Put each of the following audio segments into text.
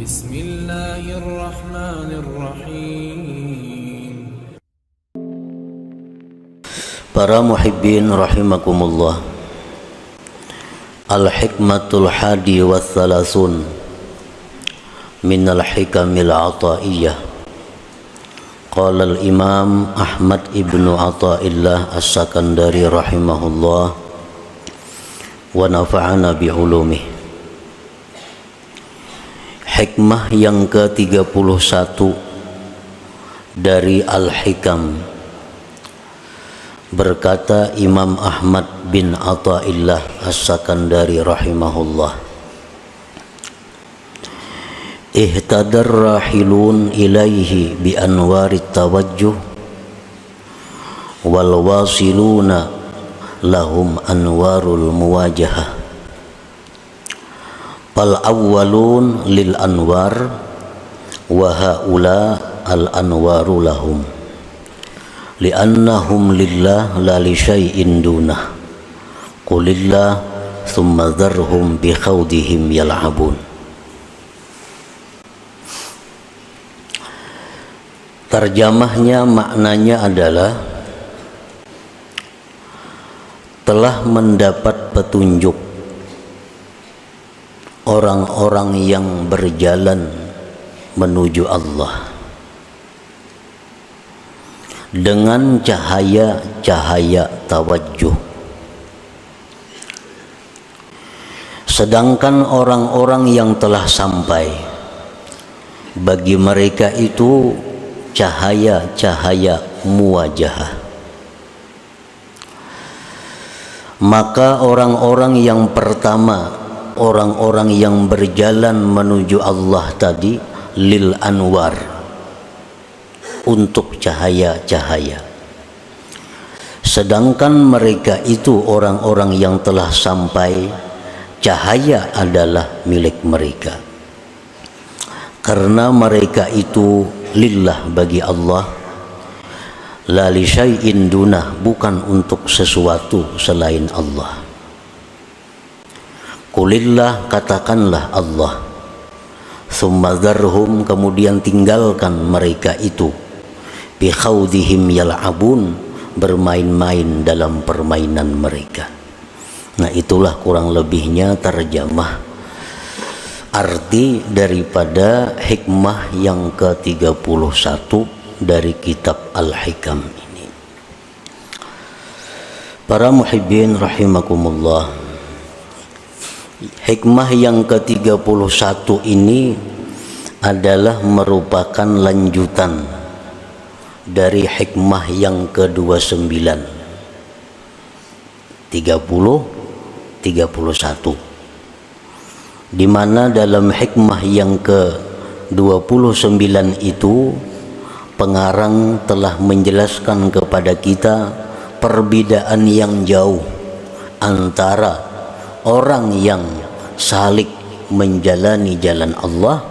بسم الله الرحمن الرحيم. Para muhibbin rahimakumullah. Al-hikmatul hadi wa thalathun minal hikamil ataiyah. Qala al-imam Ahmad ibnu Athaillah as-Sakandari rahimahullah wa nafa'ana bi'ulumih. Hikmah yang ke-31 dari Al-Hikam. Berkata Imam Ahmad bin Athaillah as-Sakandari rahimahullah, ihtadar rahilun ilaihi bi anwarit tawajjuh wal wasiluna lahum anwarul muwajahah. Fal awwalun lil anwar wa haula al anwaru lahum li'annahum lillah la li syai'in dunah qulillah thumma dharhum bi khawdihim yal'abun. Terjemahnya, maknanya adalah telah mendapat petunjuk orang-orang yang berjalan menuju Allah dengan cahaya-cahaya tawajjuh. Sedangkan orang-orang yang telah sampai, bagi mereka itu cahaya-cahaya muwajahah. Maka orang-orang yang pertama, orang-orang yang berjalan menuju Allah tadi, lil anwar, untuk cahaya-cahaya. Sedangkan mereka itu orang-orang yang telah sampai, cahaya adalah milik mereka. Karena mereka itu lillah, bagi Allah, la li syai'in dunah, bukan untuk sesuatu selain Allah. Qulillah, katakanlah Allah, summa dharhum, kemudian tinggalkan mereka itu, bi khawdihim yal'abun, bermain-main dalam permainan mereka. Nah, itulah kurang lebihnya terjemah arti daripada hikmah yang ke-31 dari kitab Al-Hikam ini. Para muhibbin rahimakumullah, hikmah yang ke-31 ini adalah merupakan lanjutan dari hikmah yang ke-29, 31, di mana dalam hikmah yang ke-29 itu pengarang telah menjelaskan kepada kita perbedaan yang jauh antara orang yang salik menjalani jalan Allah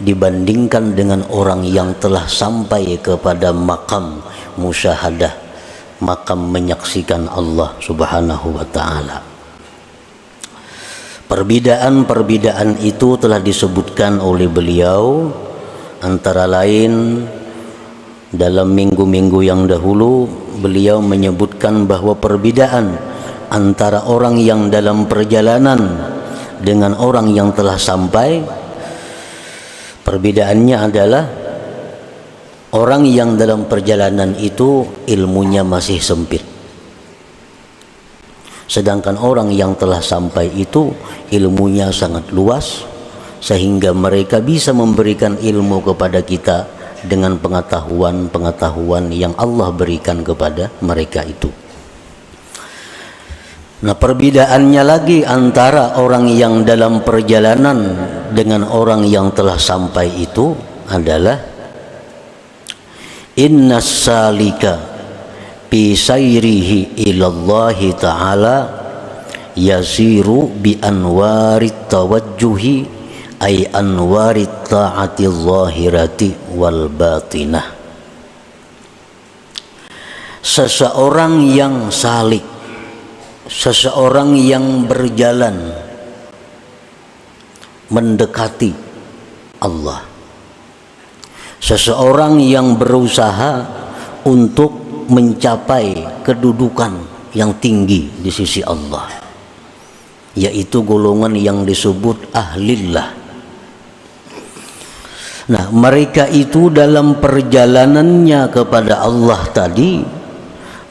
dibandingkan dengan orang yang telah sampai kepada makam musyahadah, makam menyaksikan Allah Subhanahu wa ta'ala. Perbedaan-perbedaan itu telah disebutkan oleh beliau, antara lain dalam minggu-minggu yang dahulu beliau menyebutkan bahwa perbedaan antara orang yang dalam perjalanan dengan orang yang telah sampai, perbedaannya adalah orang yang dalam perjalanan itu ilmunya masih sempit, sedangkan orang yang telah sampai itu ilmunya sangat luas, sehingga mereka bisa memberikan ilmu kepada kita dengan pengetahuan-pengetahuan yang Allah berikan kepada mereka itu. Nah, perbedaannya lagi antara orang yang dalam perjalanan dengan orang yang telah sampai itu adalah innas salika bi sayrihi ilallahi ta'ala yasiru bi anwarit tawajjuhi ay anwarit ta'ati zahirati wal batinah. Seseorang yang salik, seseorang yang berjalan mendekati Allah. Seseorang yang berusaha untuk mencapai kedudukan yang tinggi di sisi Allah, yaitu golongan yang disebut ahlillah. Nah, mereka itu dalam perjalanannya kepada Allah tadi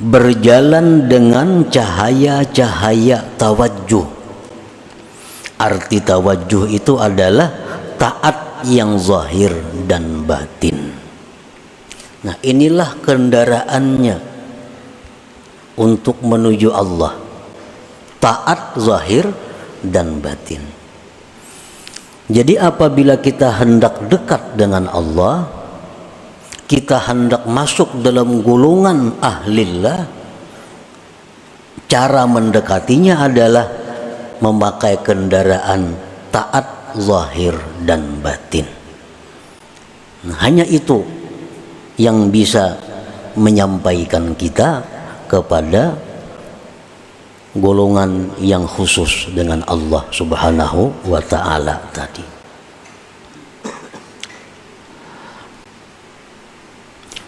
berjalan dengan cahaya-cahaya tawajjuh. Arti tawajjuh itu adalah taat yang zahir dan batin. Nah, inilah kendaraannya untuk menuju Allah. Taat zahir dan batin. Jadi apabila kita hendak dekat dengan Allah, kita hendak masuk dalam golongan ahlillah, cara mendekatinya adalah memakai kendaraan taat zahir dan batin. Nah, hanya itu yang bisa menyampaikan kita kepada golongan yang khusus dengan Allah Subhanahu wa ta'ala tadi.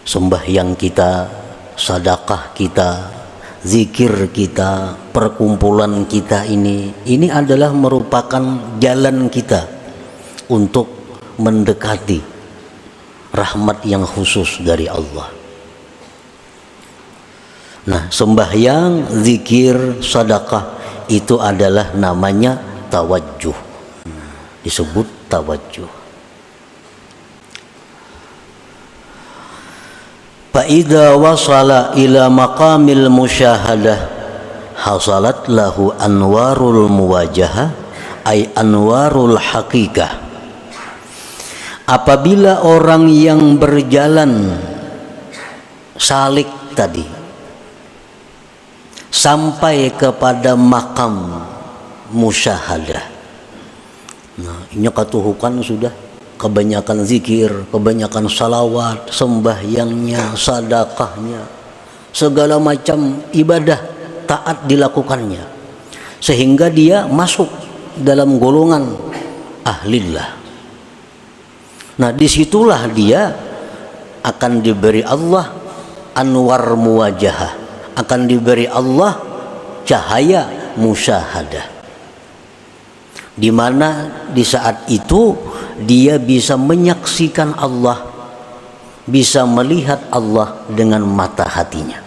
Sembahyang kita, sedekah kita, zikir kita, perkumpulan kita ini adalah merupakan jalan kita untuk mendekati rahmat yang khusus dari Allah. Nah, sembahyang, zikir, sedekah itu adalah namanya tawajjuh. Disebut tawajjuh. Fa idza wasala ila maqamil musyahadah hasalat lahu anwarul muwajahah ay anwarul haqiqah. Apabila orang yang berjalan salik tadi sampai kepada makam musyahadah. Nah, ini katuhukan sudah kebanyakan zikir, kebanyakan salawat, sembahyangnya, sedekahnya, segala macam ibadah taat dilakukannya, sehingga dia masuk dalam golongan ahlillah. Nah, disitulah dia akan diberi Allah anwar muwajahah, akan diberi Allah cahaya musyahadah, di mana di saat itu dia bisa menyaksikan Allah, bisa melihat Allah dengan mata hatinya.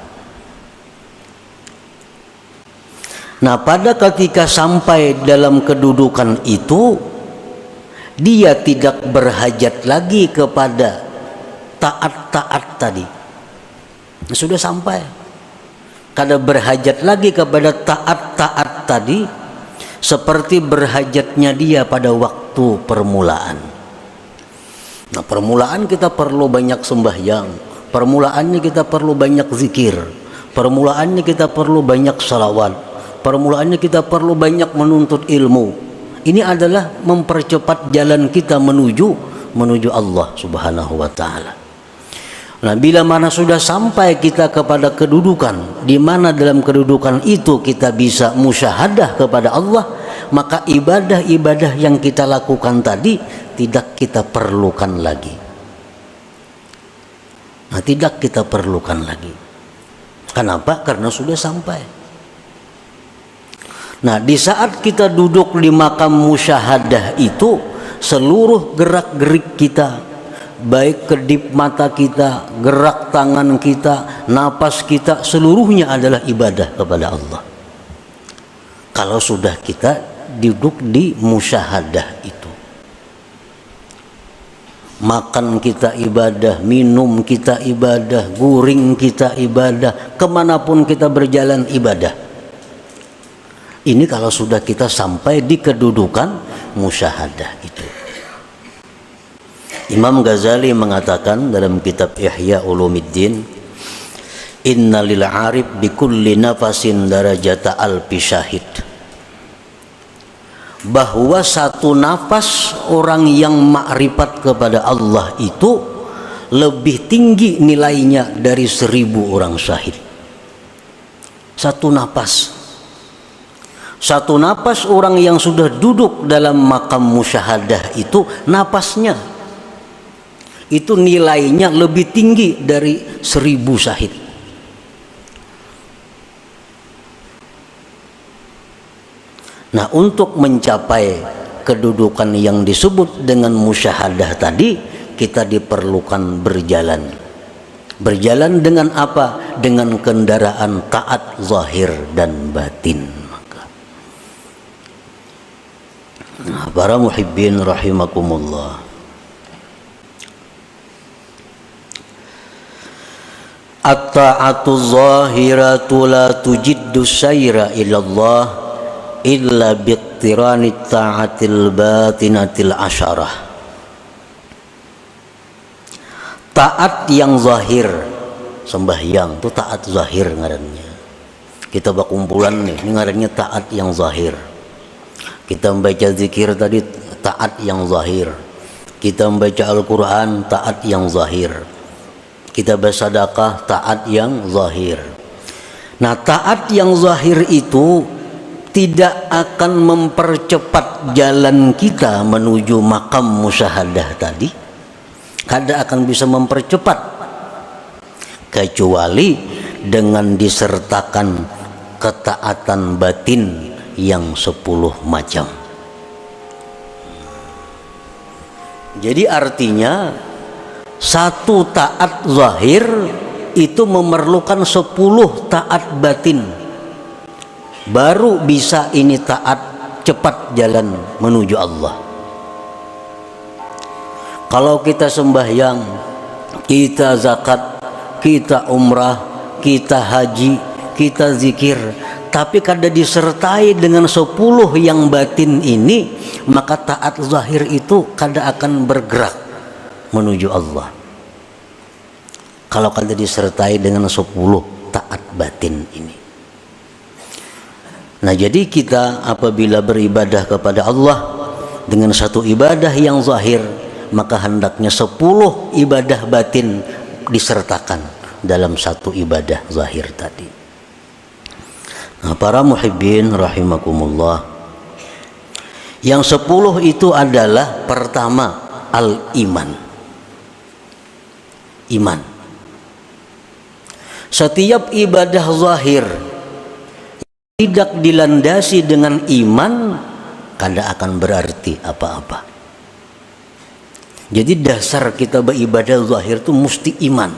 Nah, pada ketika sampai dalam kedudukan itu, dia tidak berhajat lagi kepada taat-taat tadi. Sudah sampai. Kada berhajat lagi kepada taat-taat tadi seperti berhajatnya dia pada waktu permulaan. Nah, permulaan kita perlu banyak sembahyang, permulaannya kita perlu banyak zikir, permulaannya kita perlu banyak salawat, permulaannya kita perlu banyak menuntut ilmu. Ini adalah mempercepat jalan kita menuju Allah Subhanahu wa ta'ala. Nah, bila mana sudah sampai kita kepada kedudukan di mana dalam kedudukan itu kita bisa musyahadah kepada Allah, maka ibadah-ibadah yang kita lakukan tadi tidak kita perlukan lagi. Nah, tidak kita perlukan lagi. Kenapa? Karena sudah sampai. Nah, di saat kita duduk di makam musyahadah itu, seluruh gerak-gerik kita, baik kedip mata kita, gerak tangan kita, napas kita, seluruhnya adalah ibadah kepada Allah. Kalau sudah kita duduk di musyahadah itu, makan kita ibadah, minum kita ibadah, guring kita ibadah, kemanapun kita berjalan ibadah. Ini kalau sudah kita sampai di kedudukan musyahadah itu. Imam Ghazali mengatakan dalam kitab Ihya Ulumuddin, inna lil arif bi kulli nafasin darajata alfi syahid. Bahwa satu nafas orang yang makrifat kepada Allah itu lebih tinggi nilainya dari 1000 orang syahid. Satu nafas. Satu napas orang yang sudah duduk dalam makam musyahadah itu, napasnya itu nilainya lebih tinggi dari 1000 syahid. Nah, untuk mencapai kedudukan yang disebut dengan musyahadah tadi, kita diperlukan berjalan. Berjalan dengan apa? Dengan kendaraan taat zahir dan batin. Nah, para muhibbin rahimakumullah, at-ta'atu zahiratu la tujiddu sayra ilallah illa biqtirani ta'atil batinatil asyarah. Taat yang zahir, sembahyang itu taat zahir ngarannya. Kita berkumpulan nih, ini ngarannya taat yang zahir. Kita membaca zikir tadi taat yang zahir. Kita membaca Al-Quran taat yang zahir. Kita bersedekah taat yang zahir. Nah, taat yang zahir itu tidak akan mempercepat jalan kita menuju makam musyahadah tadi. Kada akan bisa mempercepat kecuali dengan disertakan ketaatan batin yang 10 macam. Jadi artinya satu taat zahir itu memerlukan 10 taat batin, baru bisa ini taat cepat jalan menuju Allah. Kalau kita sembahyang, kita zakat, kita umrah, kita haji, kita zikir, tapi kada disertai dengan 10 yang batin ini, maka taat zahir itu kada akan bergerak menuju Allah. Kalau kada disertai dengan 10 taat batin ini. Nah, jadi kita apabila beribadah kepada Allah dengan satu ibadah yang zahir, maka hendaknya 10 ibadah batin disertakan dalam satu ibadah zahir tadi. Nah, para muhibbin rahimakumullah, yang 10 itu adalah pertama al-iman. Iman. Setiap ibadah zahir tidak dilandasi dengan iman, kada akan berarti apa-apa. Jadi dasar kita beribadah zahir itu mesti iman.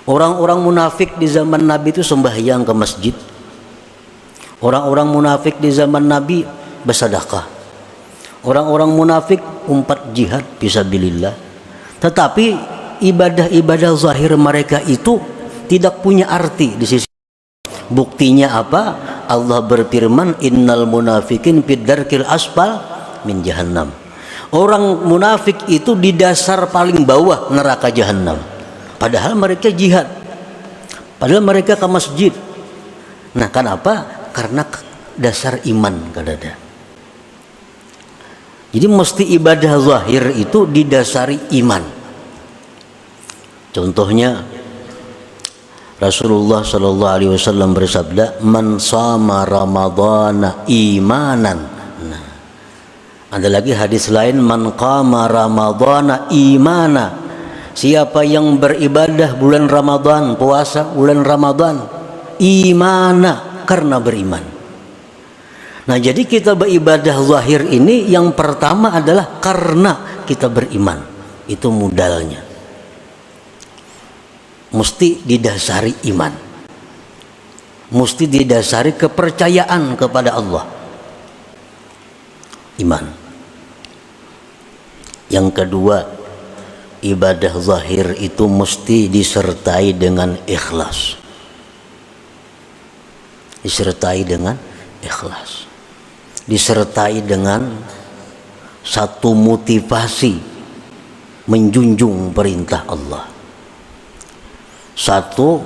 Orang-orang munafik di zaman Nabi itu sembahyang ke masjid. Orang-orang munafik di zaman Nabi bersedekah. Orang-orang munafik umpat jihad fisabilillah. Tetapi ibadah-ibadah zahir mereka itu tidak punya arti di sisi. Buktinya apa? Allah berfirman, innal munafikin fid darkil asfal min jahannam. Orang munafik itu di dasar paling bawah neraka jahanam. Padahal mereka jihad. Padahal mereka ke masjid. Nah, kenapa? Karena dasar iman kadada. Jadi mesti ibadah zahir itu didasari iman. Contohnya Rasulullah sallallahu alaihi wasallam bersabda, "Man shama ramadhana imanan." Nah, ada lagi hadis lain, "Man qama ramadhana imana." Siapa yang beribadah bulan Ramadan, puasa bulan Ramadan, imana, karena beriman. Nah, jadi kita beribadah zahir ini yang pertama adalah karena kita beriman. Itu modalnya. Mesti didasari iman. Mesti didasari kepercayaan kepada Allah. Iman. Yang kedua, ibadah zahir itu mesti disertai dengan ikhlas. Disertai dengan ikhlas. Disertai dengan satu motivasi menjunjung perintah Allah. Satu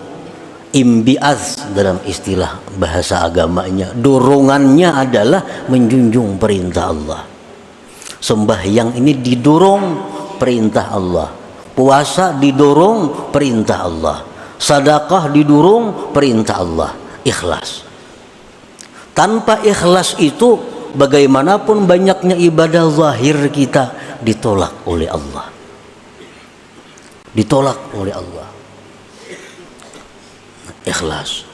imbiaz dalam istilah bahasa agamanya, dorongannya adalah menjunjung perintah Allah. Sembahyang ini didorong perintah Allah, puasa didorong perintah Allah, sedekah didorong perintah Allah, ikhlas. Tanpa ikhlas itu bagaimanapun banyaknya ibadah zahir kita ditolak oleh Allah. Ditolak oleh Allah. Ikhlas.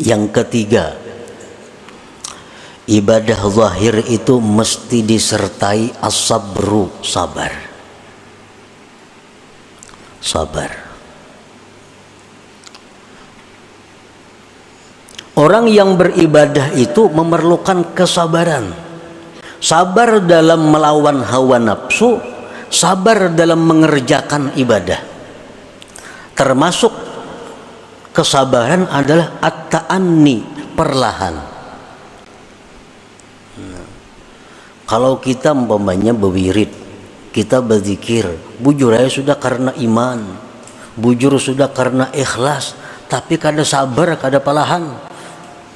Yang ketiga, ibadah zahir itu mesti disertai as-sabru, sabar. Sabar. Orang yang beribadah itu memerlukan kesabaran. Sabar dalam melawan hawa nafsu, sabar dalam mengerjakan ibadah. Termasuk kesabaran adalah at-ta'anni, perlahan. Kalau kita umpamanya berwirid, kita berzikir, bujur aja sudah karena iman, bujur sudah karena ikhlas, tapi kada sabar, kada perlahan.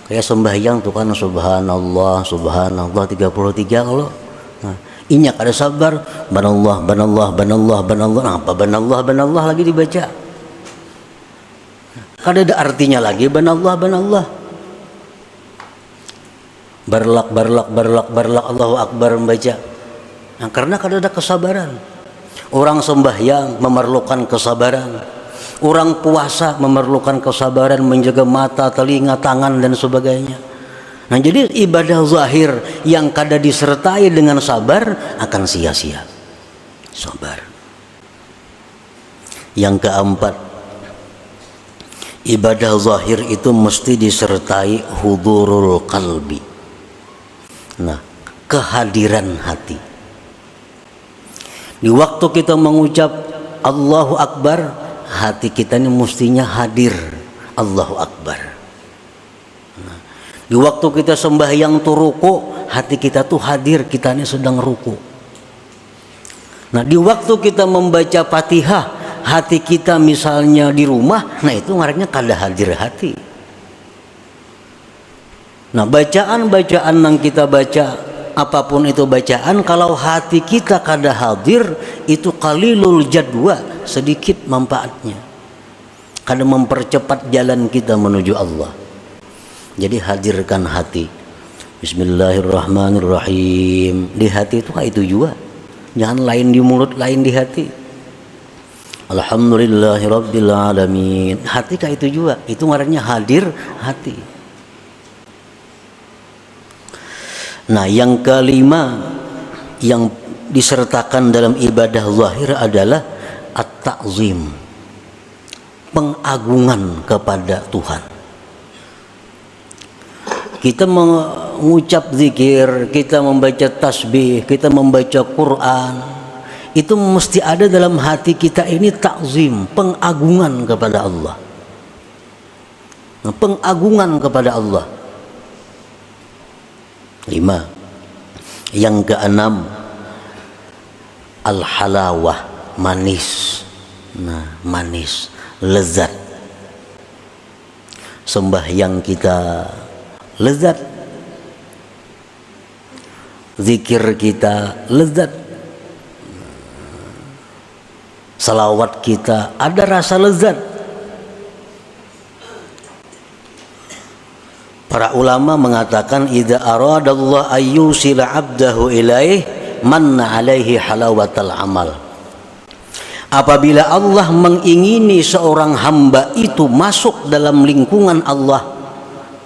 Kayak sembahyang tuh kan, subhanallah, subhanallah 33 kalau. Nah, inyak ada sabar, banallah, banallah, banallah, banallah. Nah, apa banallah, banallah lagi dibaca? Kada ada artinya lagi banallah, banallah. Barlak, barlak, barlak, barlak, Allahu Akbar membaca. Nah, karena kada ada kesabaran. Orang sembahyang memerlukan kesabaran. Orang puasa memerlukan kesabaran, menjaga mata, telinga, tangan dan sebagainya. Nah, jadi ibadah zahir yang kada disertai dengan sabar akan sia-sia. Sabar. Yang keempat, ibadah zahir itu mesti disertai hudurul qalbi. Nah, kehadiran hati. Di waktu kita mengucap Allahu Akbar, hati kita ini mestinya hadir, Allahu Akbar. Nah, di waktu kita sembahyang tuh ruku, hati kita tuh hadir, kita ini sedang ruku. Nah, di waktu kita membaca Fatihah, hati kita misalnya di rumah, nah itu ngarannya kada hadir hati. Nah, bacaan-bacaan yang kita baca, apapun itu bacaan, kalau hati kita kada hadir, itu qalilul jadwa, sedikit manfaatnya. Kada mempercepat jalan kita menuju Allah. Jadi hadirkan hati. Bismillahirrahmanirrahim. Di hati itu kayak itu juga. Jangan lain di mulut, lain di hati. Alhamdulillahirabbil alamin. Hati kayak itu juga. Itu ngarannya hadir hati. Nah, yang kelima yang disertakan dalam ibadah zahir adalah at-ta'zim, pengagungan kepada Tuhan. Kita mengucap zikir, kita membaca tasbih, kita membaca Quran, itu mesti ada dalam hati kita ini ta'zim, pengagungan kepada Allah. Nah, pengagungan kepada Allah. 5. Yang keenam, al-halawah, manis. Nah, manis, lezat. Sembahyang kita lezat, zikir kita lezat, salawat kita ada rasa lezat. Para ulama mengatakan idza aradallahu ayyusila 'abdahu ilaih manna 'alaihi halawatal amal. Apabila Allah mengingini seorang hamba itu masuk dalam lingkungan Allah,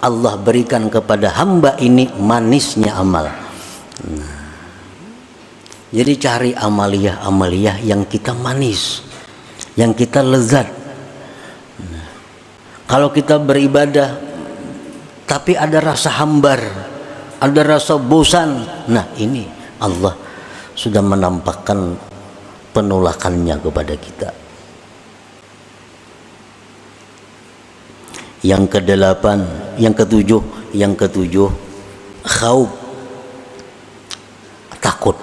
Allah berikan kepada hamba ini manisnya amal. Nah, jadi cari amaliyah yang kita manis, yang kita lezat. Nah, kalau kita beribadah tapi ada rasa hambar, ada rasa bosan, nah ini Allah sudah menampakkan penolakannya kepada kita. Yang kedelapan, yang ketujuh, khauf, takut.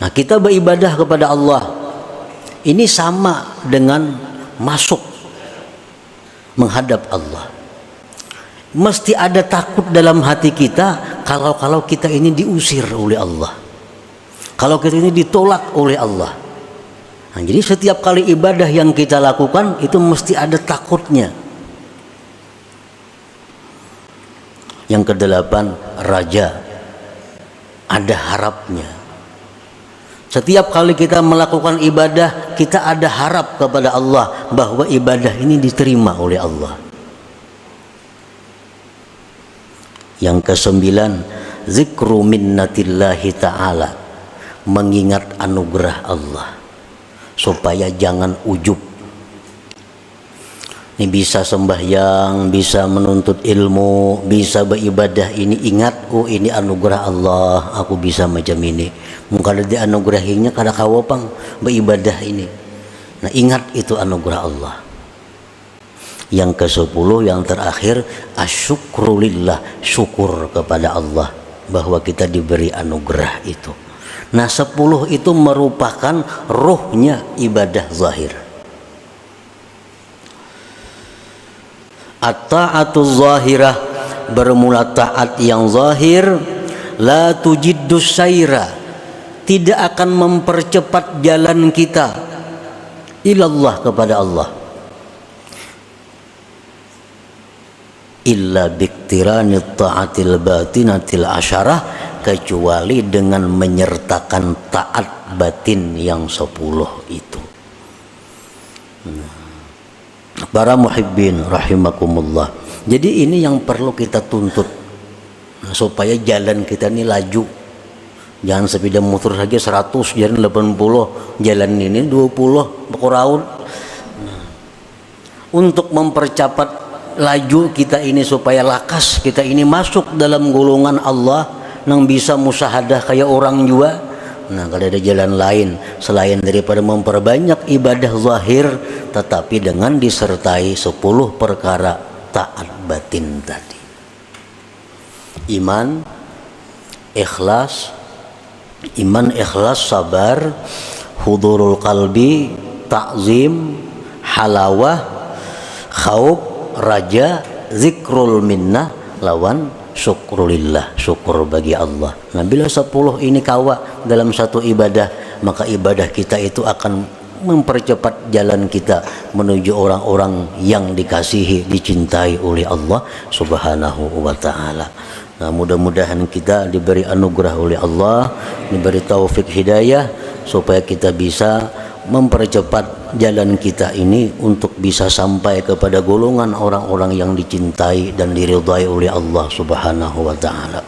Nah, kita beribadah kepada Allah ini sama dengan masuk menghadap Allah. Mesti ada takut dalam hati kita kalau kita ini diusir oleh Allah, kalau kita ini ditolak oleh Allah. Nah, jadi setiap kali ibadah yang kita lakukan itu mesti ada takutnya. Yang kedelapan, raja. Ada harapnya. Setiap kali kita melakukan ibadah, kita ada harap kepada Allah bahwa ibadah ini diterima oleh Allah. Yang kesembilan, zikru minnatillahi ta'ala, mengingat anugerah Allah supaya jangan ujub. Ini bisa sembahyang, bisa menuntut ilmu, bisa beribadah, ini ingat, oh ini anugerah Allah, aku bisa macam ini. Mungkin ada dianugerahinya kada kawapang beribadah ini. Nah, ingat itu anugerah Allah. Yang ke-10, yang terakhir, asyukrulillah, syukur kepada Allah bahwa kita diberi anugerah itu. Nah, 10 itu merupakan ruhnya ibadah zahir. At-ta'atu zahirah, bermula taat yang zahir, la tujiddu syaira, tidak akan mempercepat jalan kita ilallah, kepada Allah, illa biktirani ta'atil batinatil asyarah, kecuali dengan menyertakan taat batin yang 10 itu. Para muhibbin rahimakumullah. Jadi ini yang perlu kita tuntut, supaya jalan kita ini laju. Jangan sepeda motor saja 100, jalan 80, jalan ini 20 berkurang. Untuk mempercepat laju kita ini supaya lakas kita ini masuk dalam golongan Allah yang bisa musyahadah kayak orang juga. Nah, kalau ada jalan lain selain daripada memperbanyak ibadah zahir, tetapi dengan disertai 10 perkara taat batin tadi. Iman, ikhlas, sabar, hudurul qalbi, ta'zim, halawah, khauf, raja, zikrul minnah, lawan syukrulillah, syukur bagi Allah. Nah, bila 10 ini kawa dalam satu ibadah, maka ibadah kita itu akan mempercepat jalan kita menuju orang-orang yang dikasihi, dicintai oleh Allah Subhanahu wa ta'ala. Nah, mudah-mudahan kita diberi anugerah oleh Allah, diberi taufik hidayah, supaya kita bisa mempercepat jalan kita ini untuk bisa sampai kepada golongan orang-orang yang dicintai dan diridhai oleh Allah Subhanahu wa ta'ala.